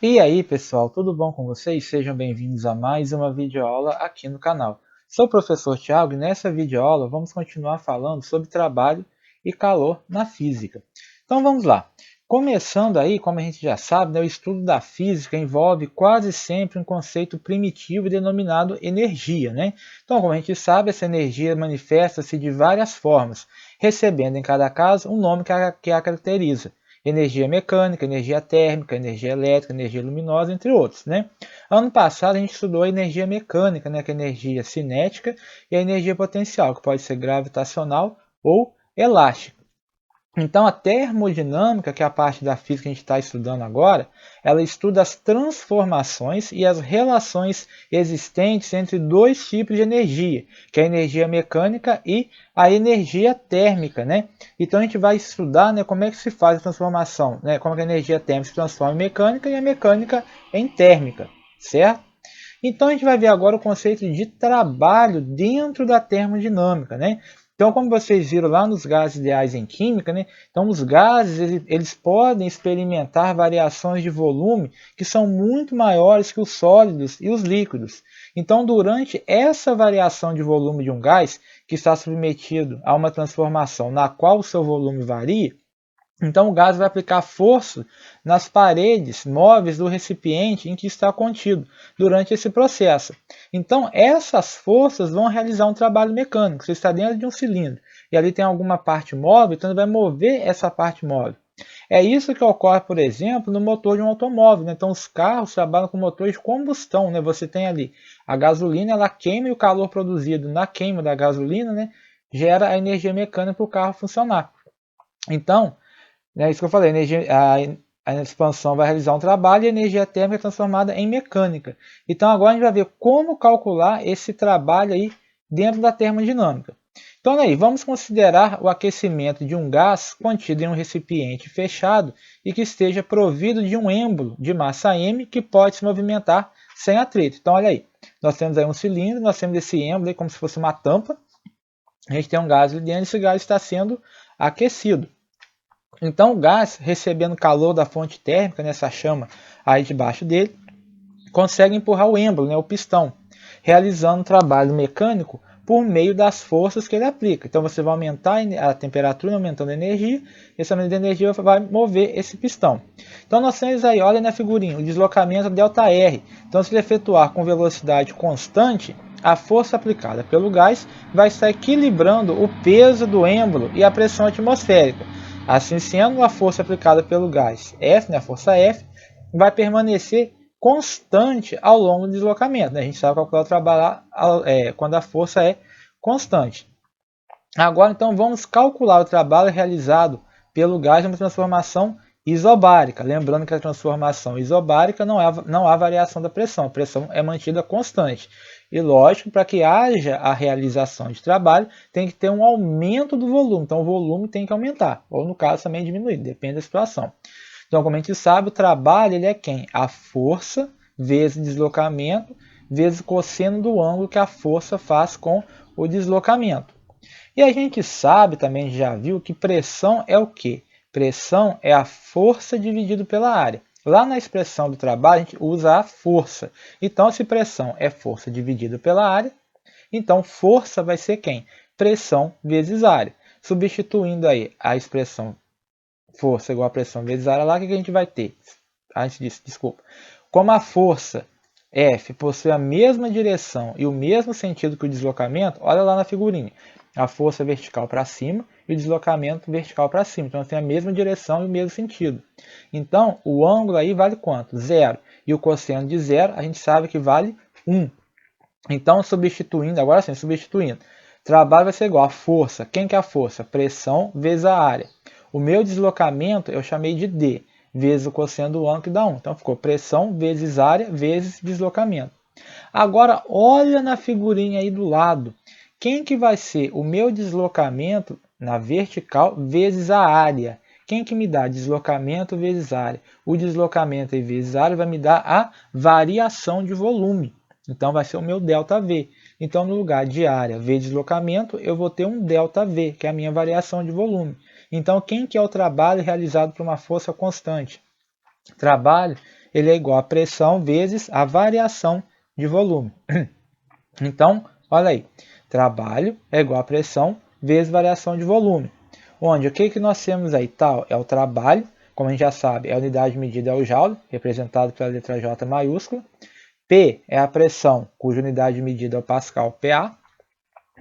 E aí, pessoal, tudo bom com vocês? Sejam bem-vindos a mais uma videoaula aqui no canal. Sou o professor Tiago e nessa videoaula vamos continuar falando sobre trabalho e calor na física. Então vamos lá. Começando aí, como a gente já sabe, o estudo da física envolve quase sempre um conceito primitivo denominado energia, né? Então, como a gente sabe, essa energia manifesta-se de várias formas, recebendo em cada caso um nome que a caracteriza: energia mecânica, energia térmica, energia elétrica, energia luminosa, entre outros, né? Ano passado a gente estudou a energia mecânica, né, que é a energia cinética, e a energia potencial, que pode ser gravitacional ou elástica. Então, a termodinâmica, que é a parte da física que a gente está estudando agora, ela estuda as transformações e as relações existentes entre dois tipos de energia, que é a energia mecânica e a energia térmica, né? Então, a gente vai estudar, né, como é que se faz a transformação, né? Como é que a energia térmica se transforma em mecânica e a mecânica em térmica, certo? Então a gente vai ver agora o conceito de trabalho dentro da termodinâmica, né? Então, como vocês viram lá nos gases ideais em química, né? Então os gases eles podem experimentar variações de volume que são muito maiores que os sólidos e os líquidos. Então, durante essa variação de volume de um gás que está submetido a uma transformação na qual o seu volume varia, então o gás vai aplicar força nas paredes móveis do recipiente em que está contido durante esse processo. Então essas forças vão realizar um trabalho mecânico. Você está dentro de um cilindro e ali tem alguma parte móvel, então ele vai mover essa parte móvel. É isso que ocorre, por exemplo, no motor de um automóvel, né? Então os carros trabalham com motor de combustão, né? Você tem ali a gasolina, ela queima e o calor produzido na queima da gasolina, né, gera a energia mecânica para o carro funcionar. Então, é isso que eu falei, a expansão vai realizar um trabalho e a energia térmica é transformada em mecânica. Então agora a gente vai ver como calcular esse trabalho aí dentro da termodinâmica. Então aí, vamos considerar o aquecimento de um gás contido em um recipiente fechado e que esteja provido de um êmbolo de massa m que pode se movimentar sem atrito. Então olha aí, nós temos aí um cilindro, nós temos esse êmbolo aí como se fosse uma tampa, a gente tem um gás ali dentro e esse gás está sendo aquecido. Então o gás, recebendo calor da fonte térmica, nessa chama aí debaixo dele, consegue empurrar o êmbolo, né, o pistão, realizando um trabalho mecânico por meio das forças que ele aplica. Então você vai aumentar a temperatura, aumentando a energia, e esse aumento de energia vai mover esse pistão. Então nós temos aí, olha na figurinha, o deslocamento ΔR. Então se ele efetuar com velocidade constante, a força aplicada pelo gás vai estar equilibrando o peso do êmbolo e a pressão atmosférica. Assim sendo, a força aplicada pelo gás F, né, a força F, vai permanecer constante ao longo do deslocamento, né? A gente sabe calcular o trabalho quando a força é constante. Agora, então, vamos calcular o trabalho realizado pelo gás em uma transformação isobárica. Lembrando que a transformação isobárica não há variação da pressão, a pressão é mantida constante. E lógico, para que haja a realização de trabalho, tem que ter um aumento do volume. Então, o volume tem que aumentar, ou no caso também diminuir, depende da situação. Então, como a gente sabe, o trabalho ele é quem? A força vezes deslocamento vezes cosseno do ângulo que a força faz com o deslocamento. E a gente sabe também, já viu, que pressão é o quê? Pressão é a força dividido pela área. Lá na expressão do trabalho, a gente usa a força. Então, se pressão é força dividida pela área, então força vai ser quem? Pressão vezes área. Substituindo aí a expressão força igual a pressão vezes área lá, o que a gente vai ter? Antes disso, desculpa. Como a força F possui a mesma direção e o mesmo sentido que o deslocamento, olha lá na figurinha. A força vertical para cima e o deslocamento vertical para cima. Então, tem a mesma direção e o mesmo sentido. Então, o ângulo aí vale quanto? Zero. E o cosseno de zero, a gente sabe que vale 1. Então, substituindo, agora sim, substituindo. Trabalho vai ser igual a força. Quem que é a força? Pressão vezes a área. O meu deslocamento eu chamei de D, vezes o cosseno do ângulo que dá 1. Então, ficou pressão vezes área vezes deslocamento. Agora, olha na figurinha aí do lado. Quem que vai ser o meu deslocamento na vertical vezes a área? Quem que me dá deslocamento vezes área? O deslocamento aí vezes área vai me dar a variação de volume. Então, vai ser o meu ΔV. Então, no lugar de área vezes deslocamento, eu vou ter um ΔV, que é a minha variação de volume. Então, quem que é o trabalho realizado por uma força constante? Trabalho ele é igual a pressão vezes a variação de volume. Então, olha aí, trabalho é igual a pressão vezes variação de volume. Onde o que nós temos aí? Tal é o trabalho, como a gente já sabe, a unidade de medida é o joule, representado pela letra J maiúscula. P é a pressão, cuja unidade de medida é o pascal, PA.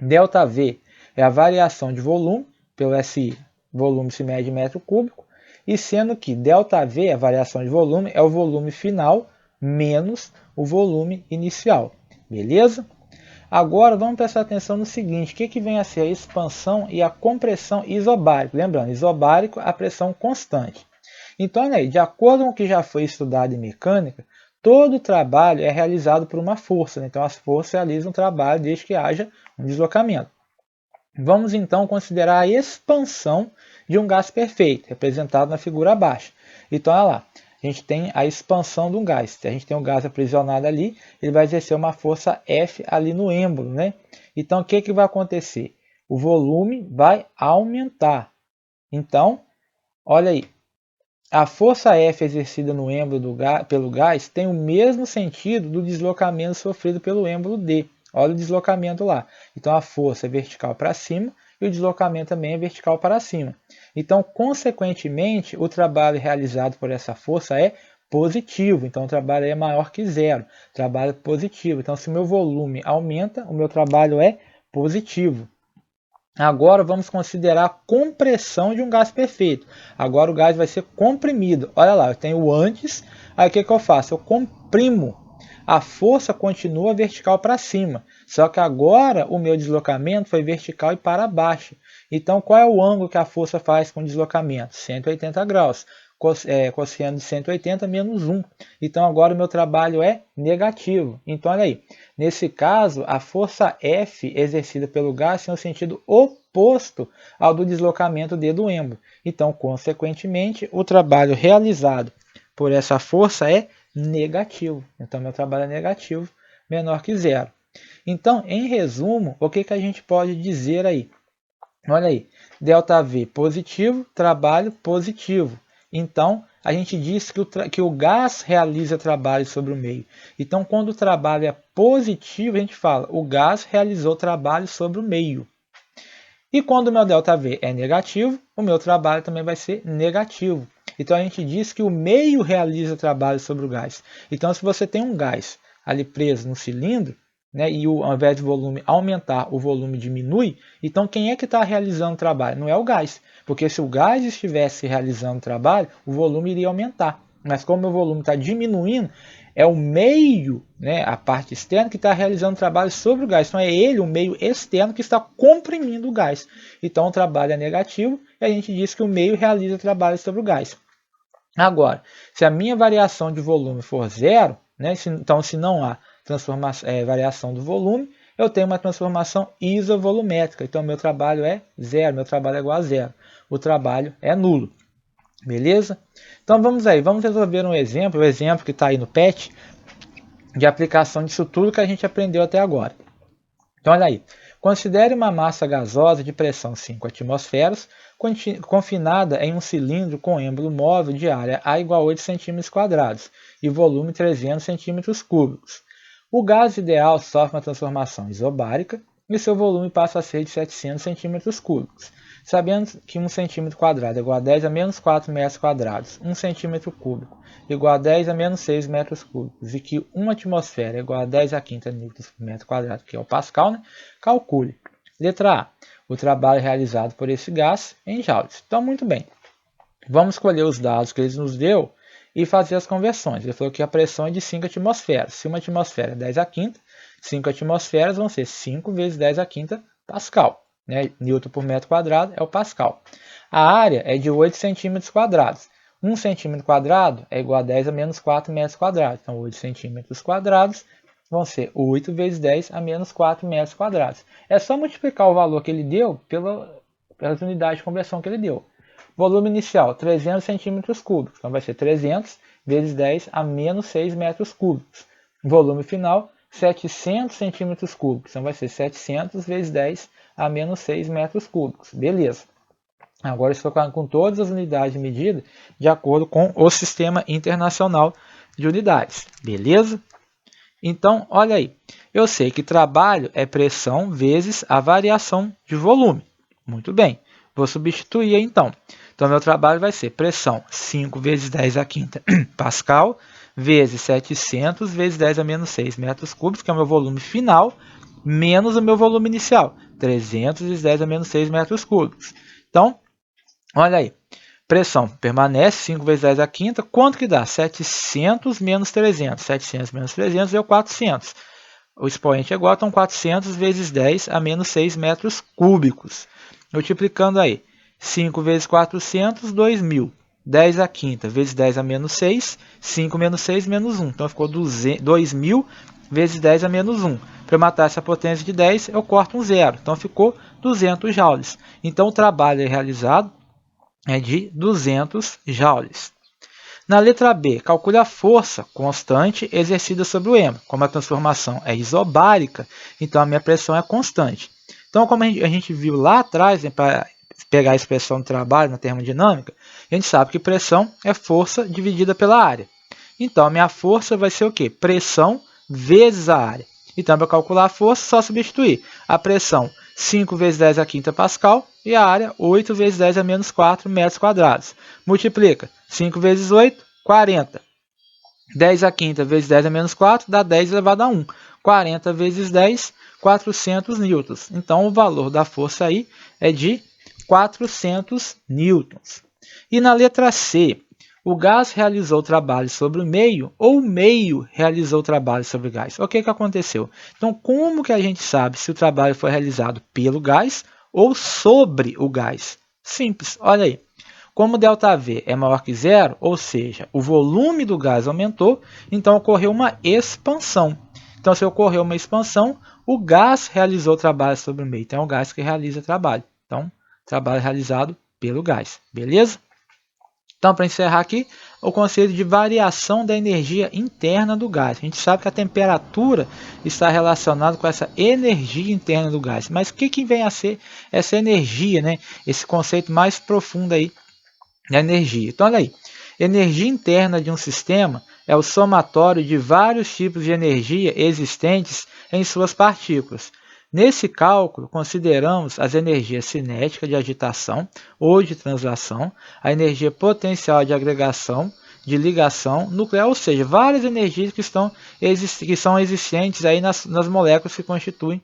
ΔV é a variação de volume, pelo SI, volume se mede em metro cúbico. E sendo que ΔV, a variação de volume, é o volume final menos o volume inicial. Beleza? Agora vamos prestar atenção no seguinte, o que vem a ser a expansão e a compressão isobárica. Lembrando, isobárico, a pressão constante. Então, olha aí, de acordo com o que já foi estudado em mecânica, todo o trabalho é realizado por uma força. Né? Então, as forças realizam o trabalho desde que haja um deslocamento. Vamos então considerar a expansão de um gás perfeito, representado na figura abaixo. Então, olha lá, a gente tem a expansão de um gás. Se a gente tem um gás aprisionado ali, ele vai exercer uma força F ali no êmbolo, né? Então, o que vai acontecer? O volume vai aumentar. Então, olha aí, a força F exercida no êmbolo pelo gás tem o mesmo sentido do deslocamento sofrido pelo êmbolo D. Olha o deslocamento lá. Então, a força é vertical para cima e o deslocamento também é vertical para cima. Então, consequentemente, o trabalho realizado por essa força é positivo. Então, o trabalho é maior que zero. Trabalho positivo. Então, se o meu volume aumenta, o meu trabalho é positivo. Agora vamos considerar a compressão de um gás perfeito. Agora o gás vai ser comprimido. Olha lá, eu tenho o antes, aí o que eu faço? Eu comprimo. A força continua vertical para cima, só que agora o meu deslocamento foi vertical e para baixo. Então qual é o ângulo que a força faz com o deslocamento? 180 graus. Cosseno de 180 menos 1. Então agora o meu trabalho é negativo. Então olha aí, nesse caso a força F exercida pelo gás tem um sentido oposto ao do deslocamento D do êmbolo. Então consequentemente o trabalho realizado por essa força é negativo. Então meu trabalho é negativo, menor que zero. Então em resumo, o que a gente pode dizer aí? Olha aí, ΔV positivo, trabalho positivo. Então, a gente diz que o gás realiza trabalho sobre o meio. Então, quando o trabalho é positivo, a gente fala, o gás realizou trabalho sobre o meio. E quando o meu ΔV é negativo, o meu trabalho também vai ser negativo. Então, a gente diz que o meio realiza trabalho sobre o gás. Então, se você tem um gás ali preso no cilindro, né, e ao invés de volume aumentar, o volume diminui, então quem é que está realizando o trabalho? Não é o gás, porque se o gás estivesse realizando o trabalho, o volume iria aumentar. Mas como o volume está diminuindo, é o meio, né, a parte externa, que está realizando o trabalho sobre o gás. Então é ele, o meio externo, que está comprimindo o gás. Então o trabalho é negativo e a gente diz que o meio realiza o trabalho sobre o gás. Agora, se a minha variação de volume for zero, né, então se não há variação do volume, eu tenho uma transformação isovolumétrica. Então, meu trabalho é zero, meu trabalho é igual a zero. O trabalho é nulo. Beleza? Então, vamos aí, vamos resolver um exemplo, o exemplo que está aí no PET, de aplicação disso tudo que a gente aprendeu até agora. Então, olha aí. Considere uma massa gasosa de pressão 5 atmosferas, confinada em um cilindro com êmbolo móvel de área A igual a 8 cm² e volume 300 cm3. O gás ideal sofre uma transformação isobárica e seu volume passa a ser de 700 cm3. Sabendo que 1 cm² é igual a 10 a menos 4 metros quadrados, 1 cm³ igual a 10 a menos 6 metros cúbicos e que 1 atmosfera é igual a 10 a quinta newtons por metro quadrado, que é o Pascal, né? Calcule. Letra A. O trabalho realizado por esse gás em joules. Então, muito bem. Vamos escolher os dados que ele nos deu e fazer as conversões. Ele falou que a pressão é de 5 atmosferas. Se uma atmosfera é 10 a quinta, 5 atmosferas vão ser 5 vezes 10 a quinta Pascal. Né? Newton por metro quadrado é o Pascal. A área é de 8 cm². 1 cm² é igual a 10 a menos 4 metros quadrados. Então, 8 cm² vão ser 8 vezes 10 a menos 4 metros quadrados. É só multiplicar o valor que ele deu pelas unidades de conversão que ele deu. Volume inicial, 300 cm³. Então, vai ser 300 vezes 10 a menos 6 metros cúbicos. Volume final, 700 cm³. Então, vai ser 700 vezes 10 a menos 6 metros cúbicos. Beleza. Agora estou com todas as unidades de medida de acordo com o Sistema Internacional de unidades, beleza? Então, olha aí, eu sei que trabalho é pressão vezes a variação de volume. Muito bem, vou substituir aí, então. Então, meu trabalho vai ser pressão 5 vezes 10 a quinta Pascal, vezes 700 vezes 10 a menos 6 metros cúbicos, que é o meu volume final, menos o meu volume inicial, 300 vezes 10 a menos 6 metros cúbicos. Então, olha aí, pressão permanece, 5 vezes 10 a quinta, quanto que dá? 700 menos 300. 700 menos 300 deu 400. O expoente é igual, então 400 vezes 10 a menos 6 metros cúbicos. Multiplicando aí, 5 vezes 400, 2.000. 10 a quinta vezes 10 a menos 6, 5 menos 6 menos 1. Então ficou 2.000 vezes 10 a menos 1. Para eu matar essa potência de 10, eu corto um zero. Então ficou 200 joules. Então o trabalho realizado é de 200 joules. Na letra B, calcule a força constante exercida sobre o hemo. Como a transformação é isobárica, então a minha pressão é constante. Então, como a gente viu lá atrás, né, para pegar a expressão do trabalho na termodinâmica, a gente sabe que pressão é força dividida pela área. Então, a minha força vai ser o quê? Pressão vezes a área. Então, para calcular a força, é só substituir a pressão 5 vezes 10 a quinta Pascal e a área 8 vezes 10 a menos 4 metros quadrados. Multiplica 5 vezes 8, 40. 10 a quinta vezes 10 a menos 4 dá 10 elevado a 1. 40 vezes 10, 400 newtons. Então, o valor da força aí é de 400 newtons. E na letra C, o gás realizou trabalho sobre o meio ou o meio realizou trabalho sobre o gás? O que aconteceu? Então, como que a gente sabe se o trabalho foi realizado pelo gás ou sobre o gás? Simples, olha aí. Como ΔV é maior que zero, ou seja, o volume do gás aumentou, então ocorreu uma expansão. Então, se ocorreu uma expansão, o gás realizou trabalho sobre o meio. Então, é o gás que realiza trabalho. Então, trabalho realizado pelo gás. Beleza? Então, para encerrar aqui, o conceito de variação da energia interna do gás. A gente sabe que a temperatura está relacionada com essa energia interna do gás. Mas o que vem a ser essa energia, né? Esse conceito mais profundo aí da energia. Então, olha aí. Energia interna de um sistema é o somatório de vários tipos de energia existentes em suas partículas. Nesse cálculo, consideramos as energias cinéticas de agitação ou de translação, a energia potencial de agregação, de ligação nuclear, ou seja, várias energias que são existentes aí nas moléculas que constituem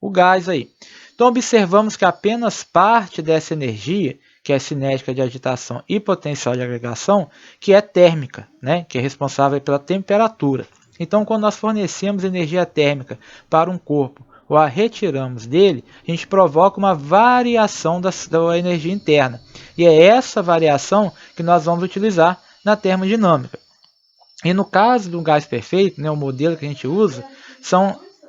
o gás aí. Então, observamos que apenas parte dessa energia, que é cinética de agitação e potencial de agregação, que é térmica, né? Que é responsável pela temperatura. Então, quando nós fornecemos energia térmica para um corpo ou a retiramos dele, a gente provoca uma variação da energia interna. E é essa variação que nós vamos utilizar na termodinâmica. E no caso do gás perfeito, né, o modelo que a gente usa,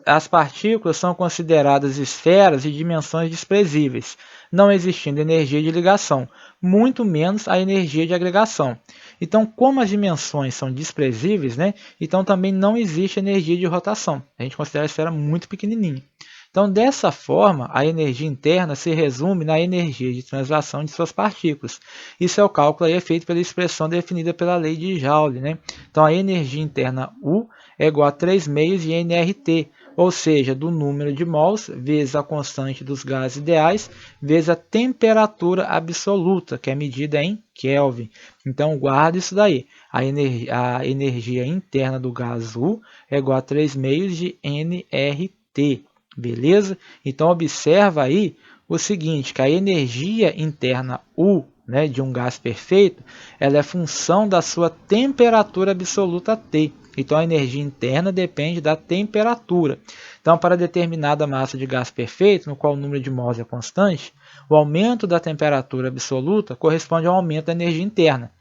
as partículas são consideradas esferas de dimensões desprezíveis, não existindo energia de ligação, muito menos a energia de agregação. Então, como as dimensões são desprezíveis, né, então também não existe energia de rotação. A gente considera a esfera muito pequenininha. Então, dessa forma, a energia interna se resume na energia de translação de suas partículas. Isso é o cálculo aí, feito pela expressão definida pela lei de Joule, né? Então, a energia interna U é igual a 3 meios de nRT, ou seja, do número de mols vezes a constante dos gases ideais vezes a temperatura absoluta, que é medida em Kelvin. Então, guarda isso daí. A energia interna do gás U é igual a 3 meios de nRT. Beleza? Então, observa aí o seguinte, que a energia interna U, né, de um gás perfeito, ela é função da sua temperatura absoluta T. Então, a energia interna depende da temperatura. Então, para determinada massa de gás perfeito, no qual o número de mols é constante, o aumento da temperatura absoluta corresponde ao aumento da energia interna.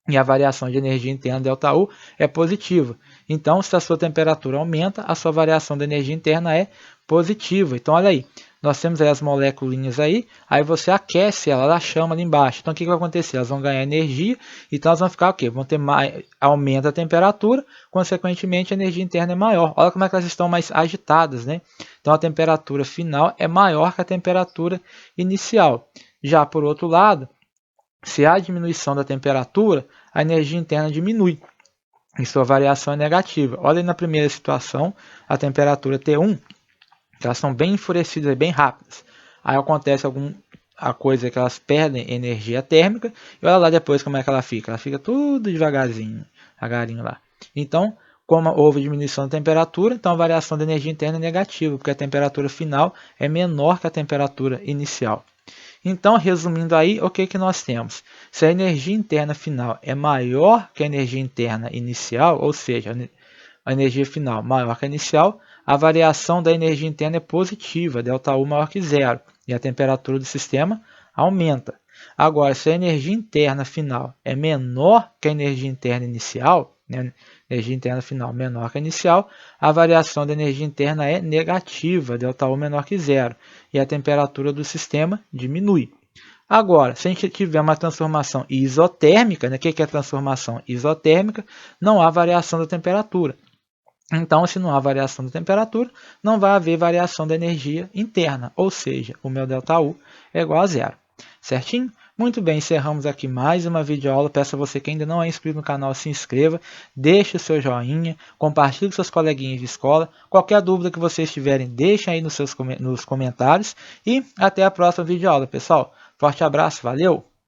E a variação de energia interna ΔU é positiva. Então, se a sua temperatura aumenta, a sua variação da energia interna é positiva. Então, olha aí, nós temos aí as moléculas aí você aquece ela, ela chama ali embaixo. Então, o que vai acontecer? Elas vão ganhar energia, então elas vão ficar o quê? Vão ter mais, aumenta a temperatura, consequentemente a energia interna é maior. Olha como é que elas estão mais agitadas, né? Então, a temperatura final é maior que a temperatura inicial. Já por outro lado, se há diminuição da temperatura, a energia interna diminui. e sua variação é negativa. Olha aí na primeira situação, a temperatura T1, elas são bem enfurecidas e bem rápidas. Aí acontece a coisa que elas perdem energia térmica, e olha lá depois como é que ela fica tudo devagarinho lá. Então, como houve diminuição da temperatura, então a variação da energia interna é negativa, porque a temperatura final é menor que a temperatura inicial. Então, resumindo aí, o que nós temos? Se a energia interna final é maior que a energia interna inicial, ou seja, a energia final maior que a inicial, a variação da energia interna é positiva, ΔU maior que zero, e a temperatura do sistema aumenta. Agora, se a energia interna final é menor que a energia interna inicial, né, energia interna final menor que a inicial, a variação da energia interna é negativa, ΔU menor que zero, e a temperatura do sistema diminui. Agora, se a gente tiver uma transformação isotérmica, né, o que é a transformação isotérmica? Não há variação da temperatura. Então, se não há variação da temperatura, não vai haver variação da energia interna, ou seja, o meu ΔU é igual a zero. Certinho? Muito bem, encerramos aqui mais uma videoaula. Peço a você que ainda não é inscrito no canal, se inscreva, deixe o seu joinha, compartilhe com seus coleguinhas de escola. Qualquer dúvida que vocês tiverem, deixem aí nos comentários. E até a próxima videoaula, pessoal. Forte abraço, valeu!